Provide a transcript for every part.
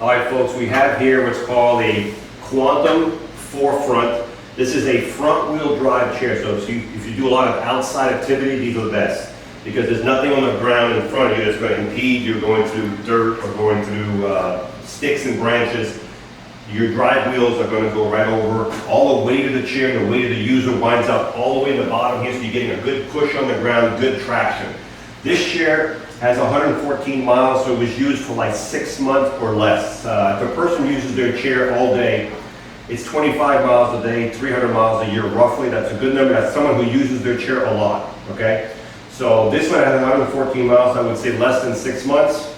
All right, folks, we have here what's called a Quantum 4Front. This is a front wheel drive chair, so if you do a lot of outside activity, these are the best. Because there's nothing on the ground in front of you that's going to impede you going through dirt or going through sticks and branches. Your drive wheels are going to go right over. All the weight of the chair, the weight of the user winds up all the way in the bottom here, so you're getting a good push on the ground, good traction. This chair has 114 miles, so it was used for like 6 months or less. If a person uses their chair all day, it's 25 miles a day, 300 miles a year roughly. That's a good number. That's someone who uses their chair a lot, okay? So this one has 114 miles, I would say less than 6 months.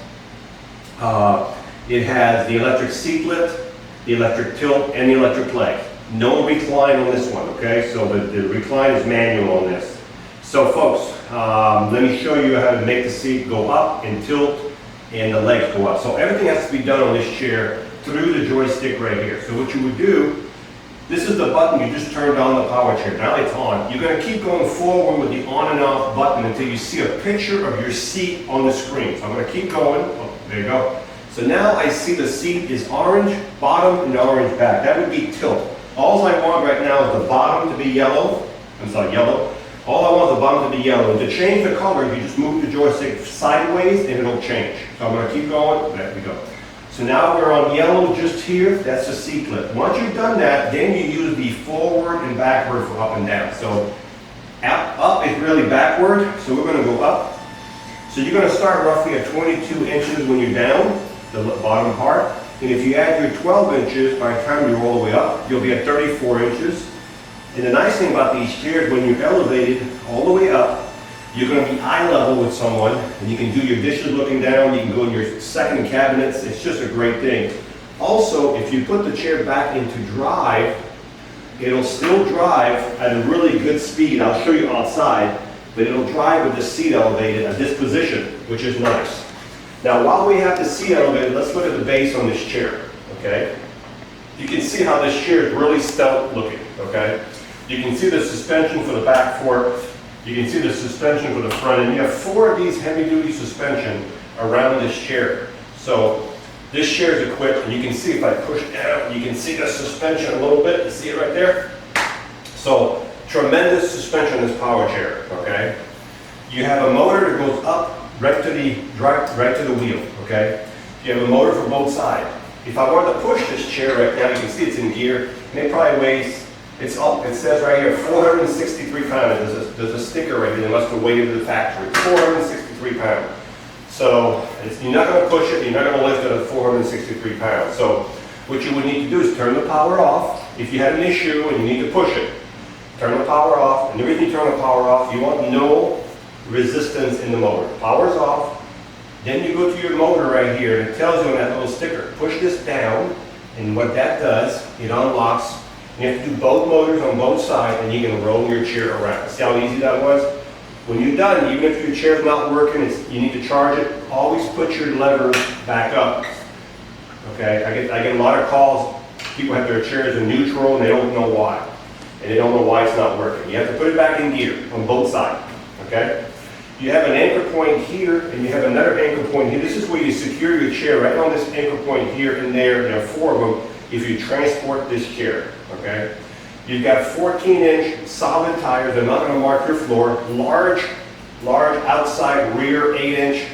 It has the electric seat lift, the electric tilt, and the electric leg. No recline on this one, okay? So the recline is manual on this. So folks, let me show you how to make the seat go up and tilt and the legs go up. So everything has to be done on this chair through the joystick right here. So what you would do, this is the button you just turned on the power chair. Now it's on. You're going to keep going forward with the on and off button until you see a picture of your seat on the screen. So I'm going to keep going. Oh, there you go. So now I see the seat is orange bottom and orange back. That would be tilt. All I want right now is the bottom to be yellow. I'm sorry, yellow. All I want is the bottom to be yellow. And to change the color, you just move the joystick sideways and it'll change. So I'm going to keep going. There we go. So now we're on yellow just here. That's the seat lift. Once you've done that, then you use the forward and backward for up and down. So up is really backward. So we're going to go up. So you're going to start roughly at 22 inches when you're down, the bottom part. And if you add your 12 inches, by the time you're all the way up, you'll be at 34 inches. And the nice thing about these chairs, when you're elevated all the way up, you're going to be eye level with someone, and you can do your dishes looking down, you can go in your second cabinets. It's just a great thing. Also, if you put the chair back into drive, it'll still drive at a really good speed. I'll show you outside, but it'll drive with the seat elevated at this position, which is nice. Now, while we have the seat elevated, let's look at the base on this chair, okay? You can see how this chair is really stout looking, okay? You can see the suspension for the back fork. You can see the suspension for the front, and you have 4 of these heavy-duty suspension around this chair. So this chair is equipped, and you can see if I push down, you can see the suspension a little bit. You see it right there? So tremendous suspension in this power chair, okay? You have a motor that goes up right to the wheel, okay? You have a motor for both sides. If I wanted to push this chair right now, you can see it's in gear, and it probably weighs, it's up, it says right here, 463 pounds. There's a sticker right here that must have weighed to the factory, 463 pounds. So you're not going to push it, you're not going to lift it at 463 pounds. So what you would need to do is turn the power off. If you had an issue and you need to push it, turn the power off. And the reason you turn the power off, you want no resistance in the motor. Power's off. Then you go to your motor right here, and it tells you on that little sticker, push this down, and what that does, it unlocks. You have to do both motors on both sides, and you can roll your chair around. See how easy that was? When you're done, even if your chair's not working, you need to charge it, always put your lever back up. Okay, I get a lot of calls. People have their chairs in neutral, and they don't know why. And they don't know why it's not working. You have to put it back in gear on both sides. Okay? You have an anchor point here, and you have another anchor point here. This is where you secure your chair right on this anchor point here and there. There are 4 of them if you transport this chair. Okay? You've got 14-inch solid tires. They're not going to mark your floor. Large outside rear 8-inch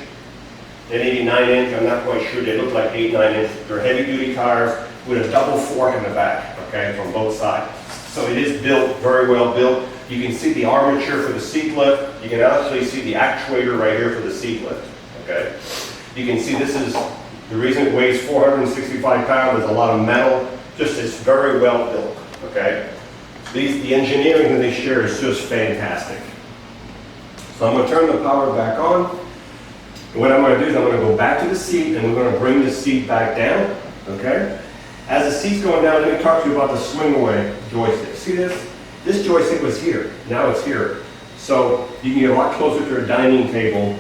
and 89-inch. I'm not quite sure. They look like 8-9-inch. They're heavy-duty tires with a double fork in the back. Okay, from both sides. So it is built very well built. You can see the armature for the seat lift. You can actually see the actuator right here for the seat lift. Okay, you can see this is the reason it weighs 465 pounds. There's a lot of metal. Just it's very well built. Okay, the engineering in this chair is just fantastic. So I'm going to turn the power back on. And what I'm going to do is I'm going to go back to the seat, and we're going to bring the seat back down. Okay. As the seat's going down, let me talk to you about the swing away joystick. See this? This joystick was here. Now it's here. So you can get a lot closer to a dining table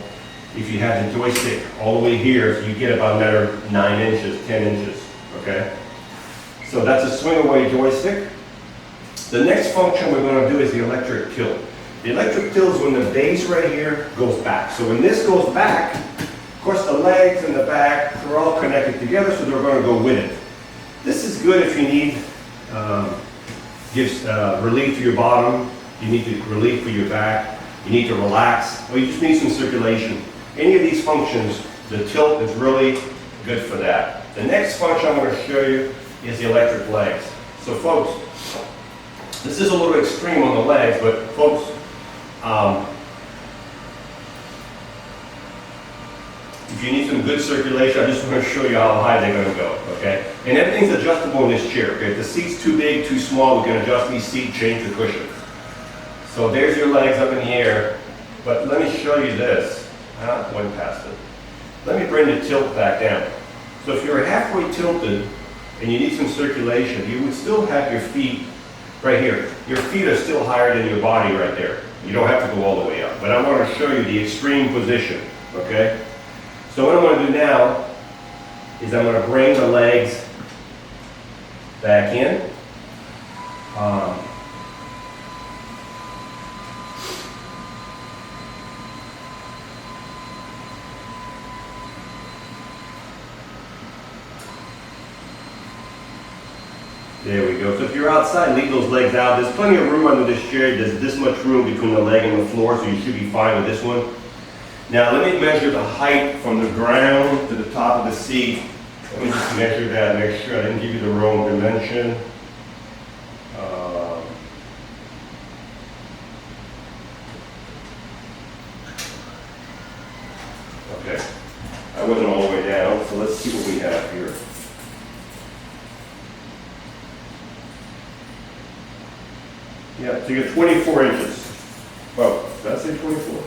if you have the joystick all the way here. So you get about another 9 inches, 10 inches. Okay? So that's a swing away joystick. The next function we're going to do is the electric tilt. The electric tilt is when the base right here goes back. So when this goes back, of course, the legs and the back, they're all connected together, so they're going to go with it. This is good if you need, gives relief to your bottom, you need to relief for your back, you need to relax, or you just need some circulation. Any of these functions, the tilt is really good for that. The next function I'm going to show you is the electric legs. So folks, this is a little extreme on the legs, but folks, if you need some good circulation, I just want to show you how high they're going to go, okay? And everything's adjustable in this chair, okay? If the seat's too big, too small, we can adjust these seats, change the cushions. So there's your legs up in the air, but let me show you this. Went past it. Let me bring the tilt back down. So if you're halfway tilted and you need some circulation, you would still have your feet right here. Your feet are still higher than your body right there. You don't have to go all the way up. But I want to show you the extreme position, okay? So what I'm going to do now is I'm going to bring the legs back in. There we go. So if you're outside, leave those legs out. There's plenty of room under this chair. There's this much room between the leg and the floor, so you should be fine with this one. Now let me measure the height from the ground to the top of the seat. Let me just measure that, make sure I didn't give you the wrong dimension. Okay, I wasn't all the way down, so let's see what we have here. Yeah, so you're 24 inches. Well, did I say 24?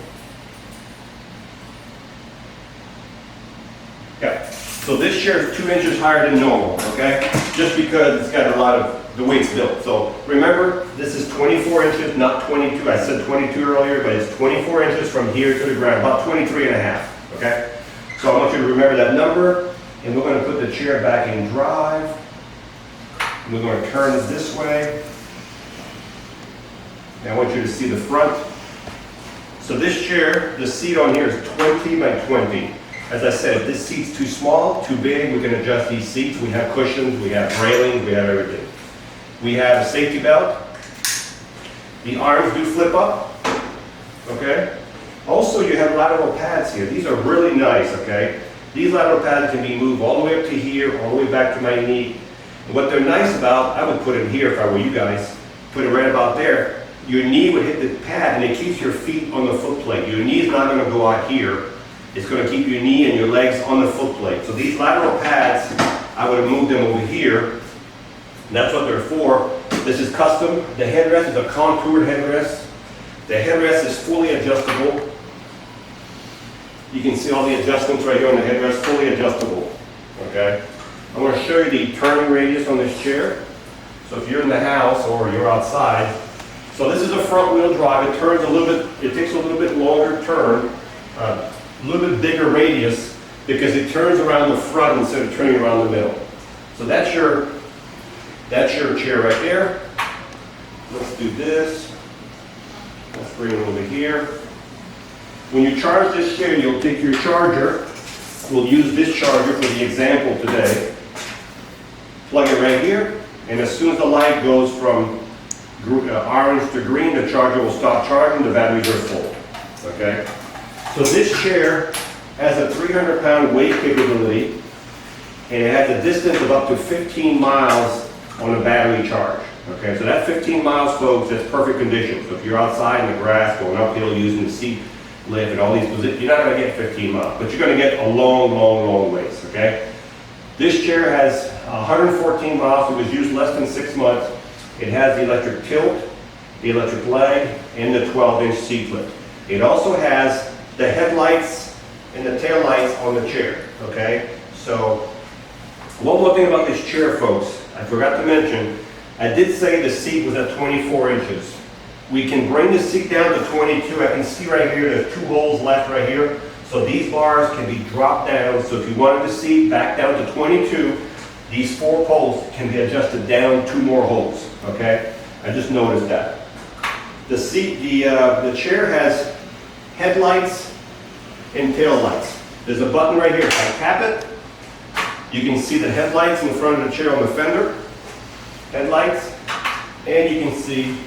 Yeah, so this chair is 2 inches higher than normal, okay? Just because it's got a lot of the way it's built. So remember, this is 24 inches, not 22. I said 22 earlier, but it's 24 inches from here to the ground, about 23 and a half, okay? So I want you to remember that number, and we're going to put the chair back in drive. And we're going to turn it this way. And I want you to see the front. So this chair, the seat on here is 20 by 20. As I said, if this seat's too small, too big, we can adjust these seats. We have cushions, we have railings, we have everything. We have a safety belt. The arms do flip up, okay? Also, you have lateral pads here. These are really nice, okay? These lateral pads can be moved all the way up to here, all the way back to my knee. And what they're nice about, I would put them here if I were you guys, put it right about there. Your knee would hit the pad and it keeps your feet on the foot plate. Your knee is not going to go out here. It's going to keep your knee and your legs on the foot plate. So these lateral pads, I would have moved them over here. And that's what they're for. This is custom. The headrest is a contoured headrest. The headrest is fully adjustable. You can see all the adjustments right here on the headrest, fully adjustable. Okay? I'm going to show you the turning radius on this chair. So if you're in the house or you're outside, so this is a front wheel drive. It turns a little bit, it takes a little bit longer turn. A little bit bigger radius because it turns around the front instead of turning around the middle. So that's your chair right there. Let's do this. Let's bring it over here. When you charge this chair, you'll take your charger. We'll use this charger for the example today. Plug it right here, and as soon as the light goes from orange to green, the charger will stop charging, the batteries are full. Okay? So this chair has a 300-pound weight capability, and it has a distance of up to 15 miles on a battery charge. Okay, so that 15 miles, folks, that's perfect condition. So if you're outside in the grass, going uphill using the seat lift and all these positions, you're not going to get 15 miles, but you're going to get a long, long, long ways. Okay, this chair has 114 miles. It was used less than 6 months. It has the electric tilt, the electric leg, and the 12-inch seat lift. It also has the headlights and the tail lights on the chair, okay? So, one more thing about this chair, folks, I forgot to mention, I did say the seat was at 24 inches. We can bring the seat down to 22. I can see right here, there's 2 holes left right here. So these bars can be dropped down. So if you wanted the seat back down to 22, these 4 poles can be adjusted down 2 more holes, okay? I just noticed that. The seat, the chair has headlights and tail lights. There's a button right here. If I tap it, you can see the headlights in the front of the chair on the fender. Headlights. And you can see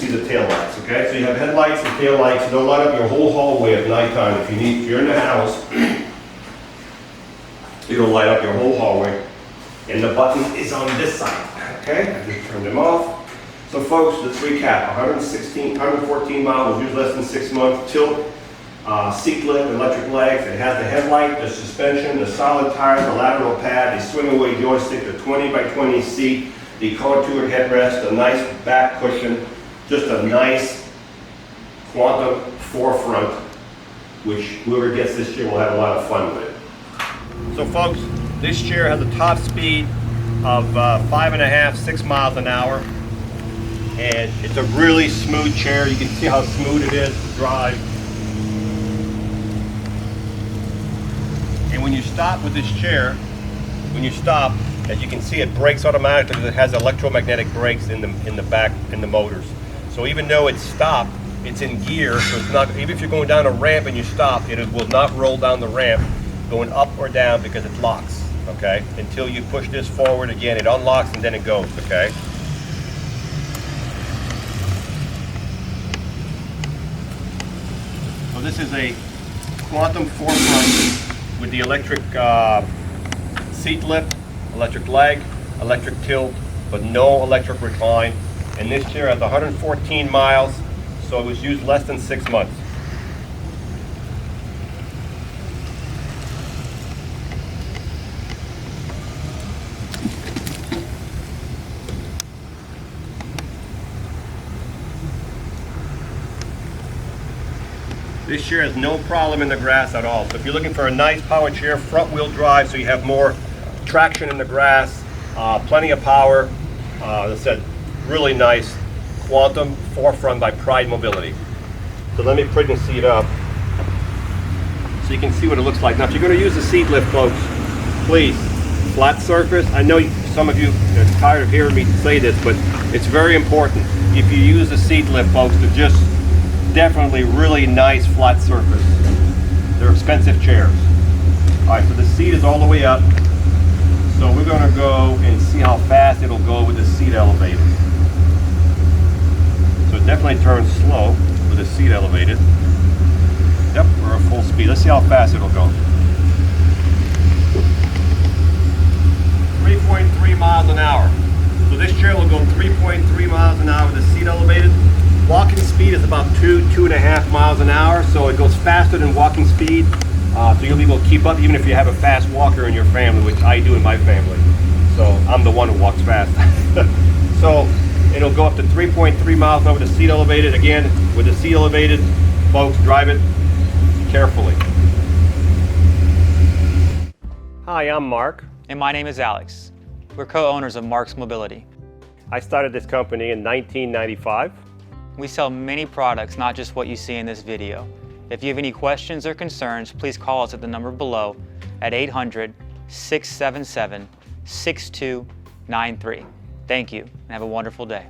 the tail lights, okay? So you have headlights and tail lights. They'll light up your whole hallway at nighttime if you're in the house. It'll light up your whole hallway. And the button is on this side, okay? I just turned them off. So folks, let's recap. 114 miles, was used less than 6 months. Tilt, seat lift, electric legs. It has the headlight, the suspension, the solid tires, the lateral pad, the swing away joystick, the 20 by 20 seat, the contoured headrest, a nice back cushion, just a nice quantum 4Front, which whoever gets this chair will have a lot of fun with it. So folks, this chair has a top speed of 5.5, 6 miles an hour. And it's a really smooth chair. You can see how smooth it is to drive. And when you stop with this chair, as you can see, it brakes automatically because it has electromagnetic brakes in the back in the motors. So even though it's stopped, it's in gear, so it's not, even if you're going down a ramp and you stop, it will not roll down the ramp going up or down because it locks, okay? Until you push this forward again, it unlocks and then it goes, okay? So this is a quantum 4Front with the electric seat lift, electric leg, electric tilt, but no electric recline. And this chair has 114 miles, so it was used less than 6 months. This chair has no problem in the grass at all. So if you're looking for a nice power chair, front wheel drive, so you have more traction in the grass, plenty of power, as I said, really nice quantum 4Front by Pride Mobility. So let me put the seat up so you can see what it looks like. Now if you're going to use the seat lift, folks, please, flat surface. I know some of you are tired of hearing me say this, but it's very important if you use the seat lift, folks, to just definitely really nice flat surface. They're expensive chairs. Alright, so the seat is all the way up. So we're going to go and see how fast it'll go with the seat elevated. So it definitely turns slow with the seat elevated. Yep, we're at full speed. Let's see how fast it'll go. 3.3 miles an hour. So this chair will go 3.3 miles an hour with the seat elevated. Walking speed is about 2.5 miles an hour, so it goes faster than walking speed. So you'll be able to keep up even if you have a fast walker in your family, which I do in my family. So I'm the one who walks fast. So it'll go up to 3.3 miles an hour with the seat elevated. Again, with the seat elevated, folks, drive it carefully. Hi, I'm Mark. And my name is Alex. We're co-owners of Marc's Mobility. I started this company in 1995. We sell many products, not just what you see in this video. If you have any questions or concerns, please call us at the number below at 800-677-6293. Thank you, and have a wonderful day.